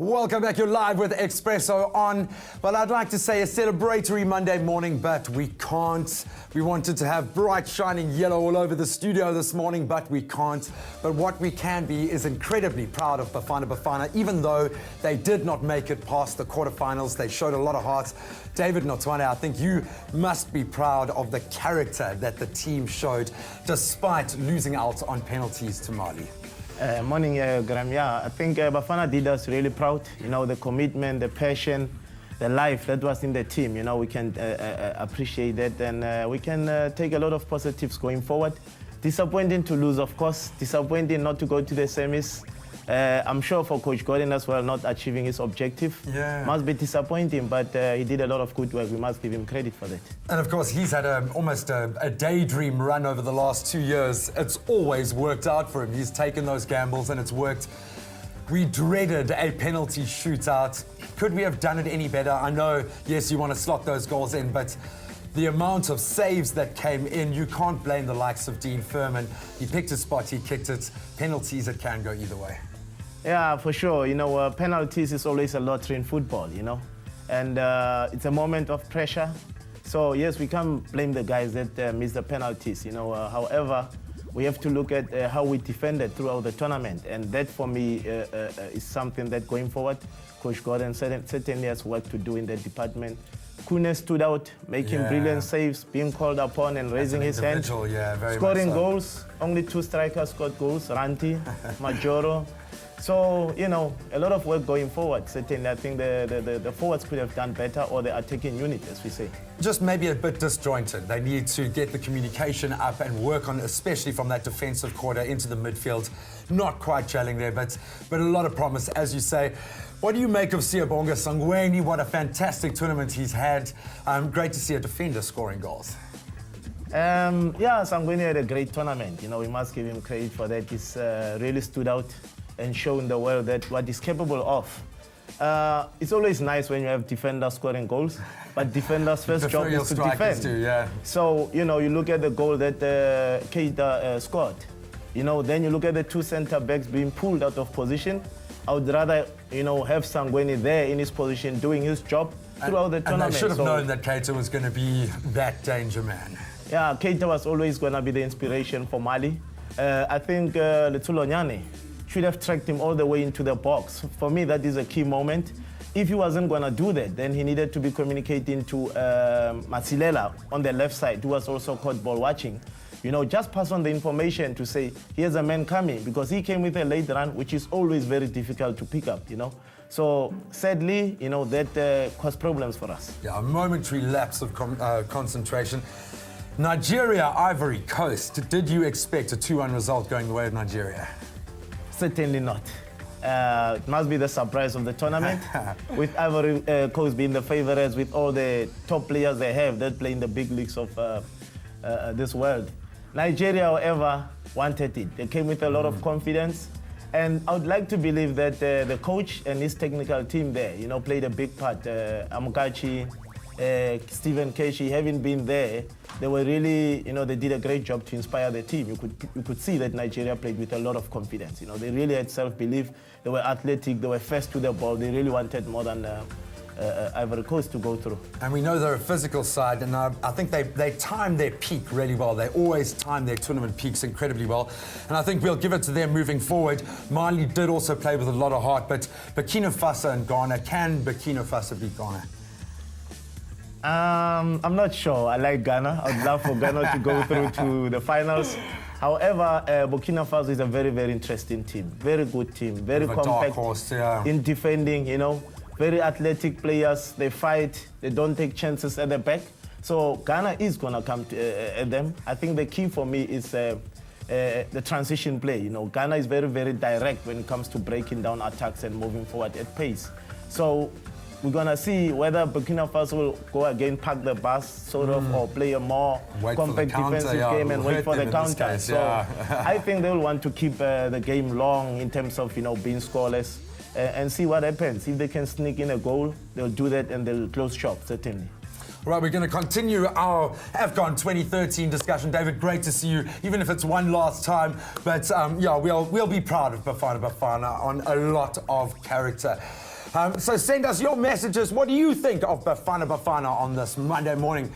Welcome back. You're live with Expresso on. Well, I'd like to say a celebratory Monday morning, but we can't. We wanted to have bright, shining yellow all over the studio this morning, but we can't. But what we can be is incredibly proud of Bafana. Even though they did not make it past the quarterfinals, they showed a lot of heart. David Notoane, I think you must be proud of the character that the team showed, despite losing out on penalties to Mali. Morning, Graeme. Yeah, I think Bafana did us really proud. You know, the commitment, the passion, the life that was in the team. You know, we can appreciate that, and we can take a lot of positives going forward. Disappointing to lose, of course. Disappointing not to go to the semis. I'm sure for Coach Gordon as well, not achieving his objective. Yeah. Must be disappointing, but he did a lot of good work. We must give him credit for that. And of course, he's had almost a daydream run over the last 2 years. It's always worked out for him. He's taken those gambles and it's worked. We dreaded a penalty shootout. Could we have done it any better? I know, yes, you want to slot those goals in, but the amount of saves that came in, you can't blame the likes of Dean Furman. He picked his spot, he kicked it. Penalties, it can go either way. Yeah, for sure. You know, penalties is always a lottery in football, you know. And it's a moment of pressure. So, yes, we can't blame the guys that missed the penalties, you know. However, we have to look at how we defended throughout the tournament. And that, for me, is something that going forward, Coach Gordon certainly has work to do in that department. Kune stood out, making brilliant saves, being called upon and raising his hand. Yeah, very scoring much so. goals. Only 2 strikers scored goals, Ranti, Majoro. So, you know, a lot of work going forward. Certainly, I think the forwards could have done better, or the attacking unit, as we say. Just maybe a bit disjointed. They need to get the communication up and work on, especially from that defensive quarter into the midfield. Not quite gelling there, but a lot of promise, as you say. What do you make of Siyabonga Sangweni? What a fantastic tournament he's had. Great to see a defender scoring goals. Yeah, Sangweni had a great tournament. You know, we must give him credit for that. He's really stood out and shown the world that what he's capable of. It's always nice when you have defenders scoring goals, but defenders' first job is to defend. Too, yeah. So, you know, you look at the goal that Keita scored. You know, then you look at the 2 centre-backs being pulled out of position. I would rather, you know, have Sangweni there in his position doing his job throughout the tournament. And they should have known that Keita was going to be that danger man. Yeah, Keita was always going to be the inspiration for Mali. I think Letulonyane should have tracked him all the way into the box. For me, that is a key moment. If he wasn't going to do that, then he needed to be communicating to Masilela on the left side, who was also caught ball watching. You know, just pass on the information to say, here's a man coming, because he came with a late run, which is always very difficult to pick up, you know. So, sadly, you know, that caused problems for us. Yeah, a momentary lapse of concentration. Nigeria, Ivory Coast. Did you expect a 2-1 result going the way of Nigeria? Certainly not. It must be the surprise of the tournament, with Ivory Coast being the favourites, with all the top players they have that play in the big leagues of this world. Nigeria, however, wanted it. They came with a lot of confidence, and I would like to believe that the coach and his technical team there, you know, played a big part. Amukachi, Stephen Keshi, having been there, they were really, you know, they did a great job to inspire the team. You could see that Nigeria played with a lot of confidence. You know, they really had self-belief. They were athletic. They were fast to the ball. They really wanted more than Ivory Coast to go through. And we know they're a physical side, and I think they time their peak really well. They always time their tournament peaks incredibly well, and I think we'll give it to them moving forward. Mali did also play with a lot of heart, but Burkina Faso and Ghana, can Burkina Faso beat Ghana? I'm not sure. I like Ghana. I'd love for Ghana to go through to the finals. However, Burkina Faso is a very, very interesting team. Very good team. Very compact in defending, you know. Very athletic players. They fight. They don't take chances at the back. So Ghana is going to come at them. I think the key for me is the transition play. You know, Ghana is very, very direct when it comes to breaking down attacks and moving forward at pace. So we're going to see whether Burkina Faso will go again, park the bus, sort of, or play a more compact defensive game and wait for the counter. So I think they will want to keep the game long in terms of, you know, being scoreless and see what happens. If they can sneak in a goal, they'll do that and they'll close shop, certainly. Right, we're going to continue our AFCON 2013 discussion. David, great to see you, even if it's one last time. But yeah, we'll be proud of Bafana on a lot of character. So send us your messages. What do you think of Bafana on this Monday morning?